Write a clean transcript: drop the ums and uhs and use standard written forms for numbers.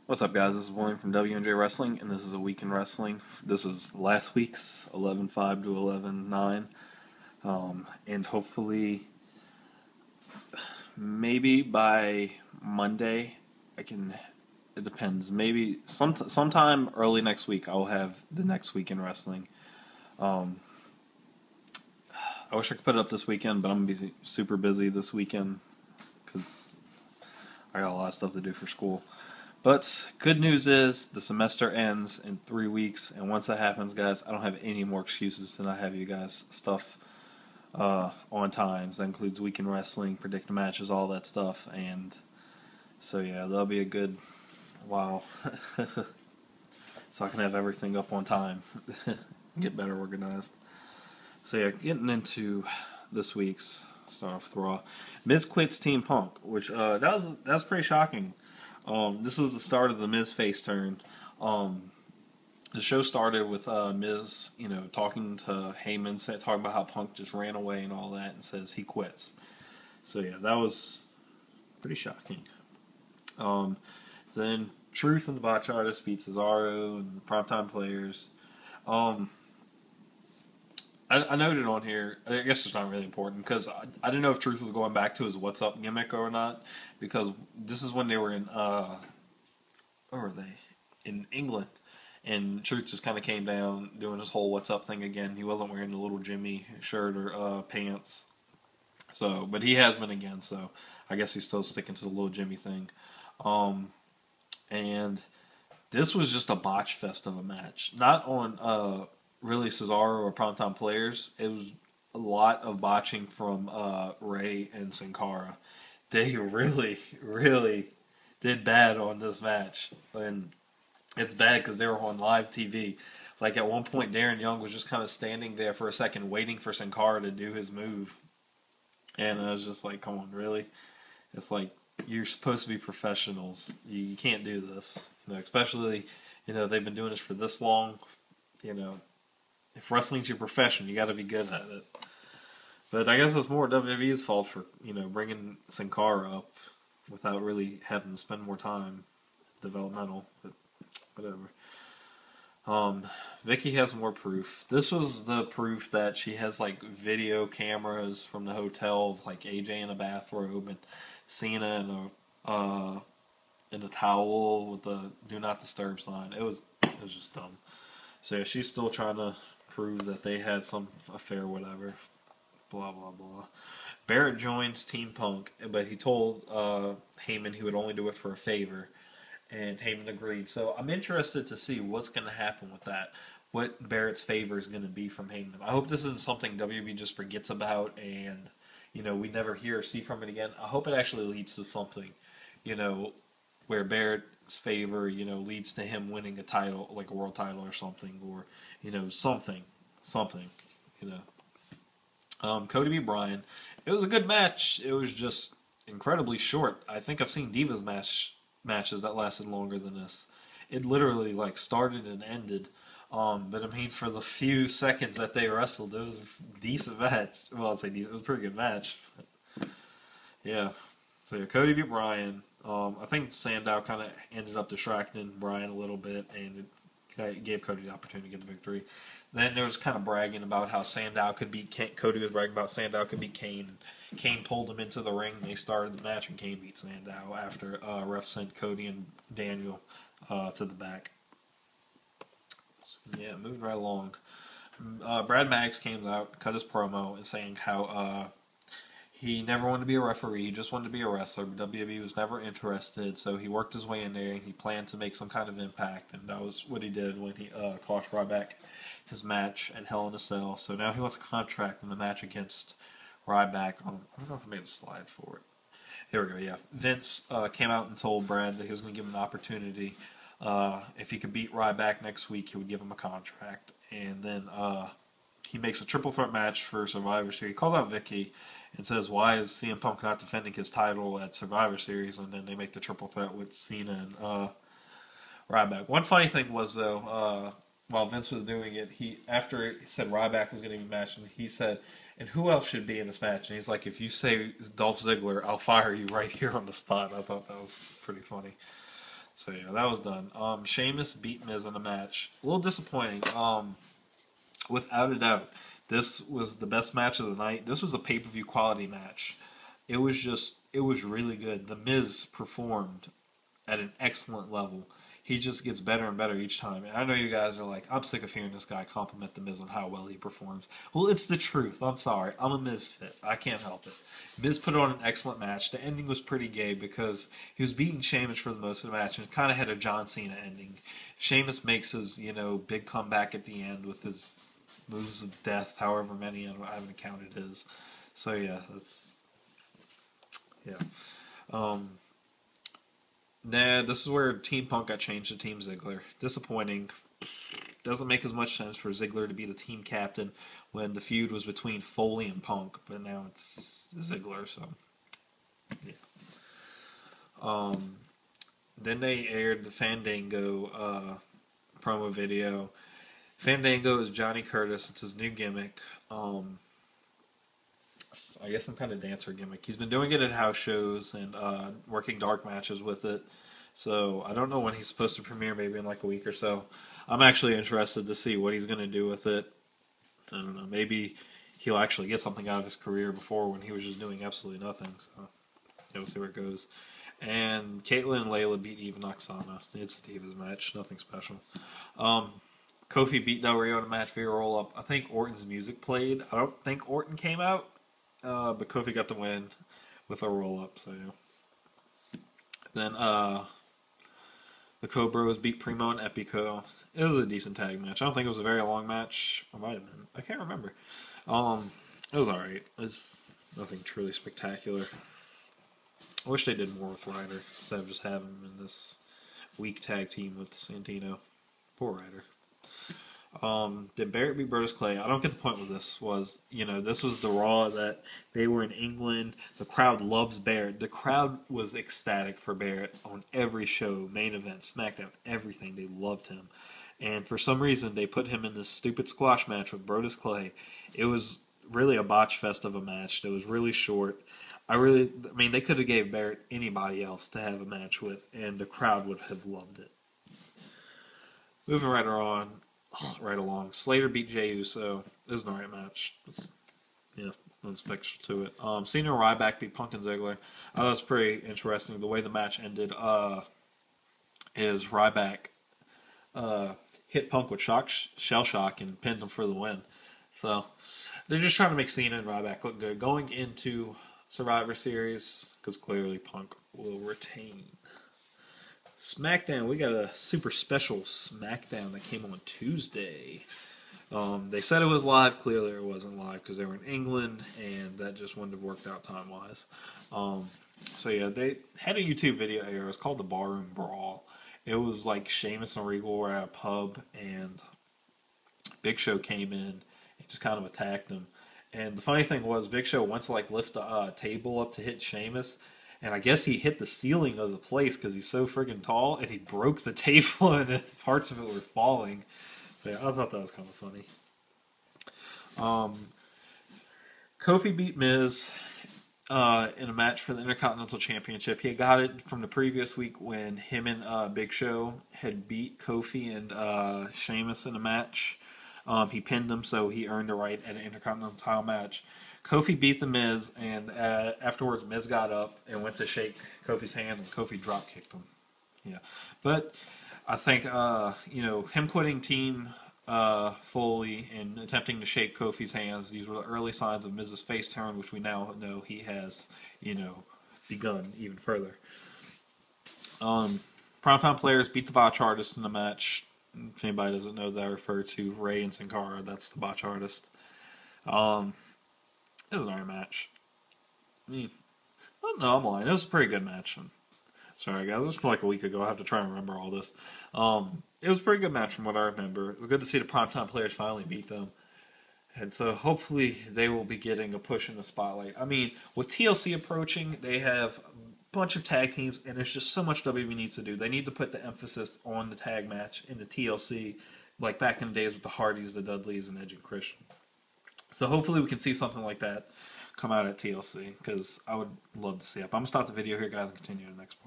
What's up, guys? This is William from WNJ Wrestling, and this is a week in wrestling. This is last week's 11-5 to 11-9, and hopefully, maybe by Monday, I can. It depends. Maybe sometime early next week, I'll have the next week in wrestling. Um, I wish I could put it up this weekend, but I'm gonna be super busy this weekend because I got a lot of stuff to do for school. But good news is the semester ends in 3 weeks, and once that happens, guys, I don't have any more excuses to not have you guys stuff on times. That includes weekend wrestling, predictive matches, all that stuff, and so yeah, that'll be a good while, so I can have everything up on time, get better organized. So yeah, getting into this week's start off with Raw. Miz quits Team Punk, which that was pretty shocking. This is the start of the Miz face turn. The show started with Miz, talking to Heyman, talking about how Punk just ran away and all that, and says he quits. So yeah, that was pretty shocking. Then Truth and the Botch Artist beat Cesaro and Primetime Players. I noted on here, I guess it's not really important, because I didn't know if Truth was going back to his What's Up gimmick or not, because this is when they were in, where were they? In England, and Truth just kind of came down doing his whole What's Up thing again. He wasn't wearing the little Jimmy shirt or pants, but he has been again, so I guess he's still sticking to the little Jimmy thing. And this was just a botch fest of a match. Not on, really Cesaro or Primetime Players. It was a lot of botching from Ray and Sin Cara. They really, really did bad on this match. And it's bad because they were on live TV. Like at one point, Darren Young was just kind of standing there for a second waiting for Sin Cara to do his move. And I was just like, come on, really? It's like, you're supposed to be professionals. You can't do this. Especially, they've been doing this for this long. If wrestling's your profession, you got to be good at it. But I guess it's more WWE's fault for bringing Sin Cara up without really having to spend more time developmental. But whatever. Vicky has more proof. This was the proof that she has like video cameras from the hotel of like AJ in a bathrobe and Cena in a towel with the "Do Not Disturb" sign. It was just dumb. So yeah, she's still trying to prove that they had some affair, whatever. Blah, blah, blah. Barrett joins Team Punk, but he told Heyman he would only do it for a favor, and Heyman agreed. So I'm interested to see what's going to happen with that, what Barrett's favor is going to be from Heyman. I hope this isn't something WWE just forgets about and, we never hear or see from it again. I hope it actually leads to something, where Barrett's favor, leads to him winning a title, like a world title or something, or, something, Cody v. Bryan. It was a good match. It was just incredibly short. I think I've seen Divas matches that lasted longer than this. It literally, started and ended. But I mean, for the few seconds that they wrestled, it was a decent match. Well, I'd say decent. It was a pretty good match. But yeah. So yeah, Cody v. Bryan. I think Sandow kind of ended up distracting Bryan a little bit, and it gave Cody the opportunity to get the victory. Then there was kind of bragging about how Sandow could beat Kane. Cody was bragging about Sandow could beat Kane. Kane pulled him into the ring. They started the match, and Kane beat Sandow after ref sent Cody and Daniel to the back. So, yeah, moving right along. Brad Maddox came out, cut his promo, and saying how he never wanted to be a referee, he just wanted to be a wrestler, but WWE was never interested, so he worked his way in there, and he planned to make some kind of impact, and that was what he did when he cost Ryback his match at Hell in a Cell. So now he wants a contract in the match against Ryback. I don't know if I made a slide for it. Here we go, yeah. Vince came out and told Brad that he was going to give him an opportunity. If he could beat Ryback next week, he would give him a contract. And then he makes a triple threat match for Survivor Series. He calls out Vicky and says, why is CM Punk not defending his title at Survivor Series? And then they make the triple threat with Cena and Ryback. One funny thing was, though, while Vince was doing it, after he said Ryback was going to be matched, he said, and who else should be in this match? And he's like, if you say Dolph Ziggler, I'll fire you right here on the spot. I thought that was pretty funny. So yeah, that was done. Sheamus beat Miz in a match. A little disappointing. Without a doubt, this was the best match of the night. This was a pay-per-view quality match. It was really good. The Miz performed at an excellent level. He just gets better and better each time. And I know you guys are like, I'm sick of hearing this guy compliment The Miz on how well he performs. Well, it's the truth. I'm sorry. I'm a Misfit. I can't help it. Miz put on an excellent match. The ending was pretty gay because he was beating Sheamus for the most of the match and kind of had a John Cena ending. Sheamus makes his, big comeback at the end with his moves of death, however many, I haven't counted his. So yeah, yeah. Um, this is where Team Punk got changed to Team Ziggler. Disappointing. Doesn't make as much sense for Ziggler to be the team captain when the feud was between Foley and Punk, but now it's Ziggler, so yeah. Then they aired the Fandango promo video. Fandango is Johnny Curtis. It's his new gimmick. I guess some kind of dancer gimmick. He's been doing it at house shows and working dark matches with it. So I don't know when he's supposed to premiere, maybe in like a week or so. I'm actually interested to see what he's going to do with it. I don't know. Maybe he'll actually get something out of his career before when he was just doing absolutely nothing. So we'll see where it goes. And Caitlyn and Layla beat Eva and Oksana. It's a Divas match. Nothing special. Kofi beat Del Rio in a match via roll-up. I think Orton's music played. I don't think Orton came out. But Kofi got the win with a roll-up, so yeah. Then the Cobras beat Primo and Epico. It was a decent tag match. I don't think it was a very long match. Or might have been. I can't remember. It was alright. It was nothing truly spectacular. I wish they did more with Ryder instead of just having him in this weak tag team with Santino. Poor Ryder. Did Barrett beat Brodus Clay? I don't get the point with this. This was the Raw that they were in England. The crowd loves Barrett. The crowd was ecstatic for Barrett on every show, main event, SmackDown, everything. They loved him. And for some reason, they put him in this stupid squash match with Brodus Clay. It was really a botch fest of a match. It was really short. They could have gave Barrett anybody else to have a match with, and the crowd would have loved it. Moving right along. Slater beat Jey Uso. It was an alright match. Nothing special to it. Cena and Ryback beat Punk and Ziggler. That was pretty interesting. The way the match ended is Ryback hit Punk with shell shock and pinned him for the win. So they're just trying to make Cena and Ryback look good. Going into Survivor Series, because clearly Punk will retain. SmackDown, we got a super special SmackDown that came on Tuesday. They said it was live. Clearly it wasn't live because they were in England, and that just wouldn't have worked out time-wise. They had a YouTube video air. It was called The Barroom Brawl. It was like Sheamus and Regal were at a pub, and Big Show came in and just kind of attacked him. And the funny thing was, Big Show went to lift the table up to hit Sheamus, and I guess he hit the ceiling of the place because he's so friggin' tall, and he broke the table and parts of it were falling. So yeah, I thought that was kind of funny. Kofi beat Miz in a match for the Intercontinental Championship. He had got it from the previous week when him and Big Show had beat Kofi and Sheamus in a match. He pinned him, so he earned the right at an Intercontinental title match. Kofi beat the Miz, and afterwards Miz got up and went to shake Kofi's hand, and Kofi drop kicked him. Yeah, but I think him quitting Team Foley and attempting to shake Kofi's hands. These were the early signs of Miz's face turn, which we now know he has begun even further. Primetime Players beat the Botch Artist in the match. If anybody doesn't know that, I refer to Ray and Sin Cara. That's the Botch Artist. It was an alright match. I'm lying. It was a pretty good match. Sorry, guys. It was like a week ago. I have to try and remember all this. It was a pretty good match from what I remember. It was good to see the Primetime Players finally beat them. And so hopefully they will be getting a push in the spotlight. With TLC approaching, they have bunch of tag teams, and there's just so much WWE needs to do. They need to put the emphasis on the tag match in the TLC, like back in the days with the Hardys, the Dudleys, and Edge and Christian. So hopefully we can see something like that come out at TLC, because I would love to see it. But I'm going to stop the video here, guys, and continue the next part.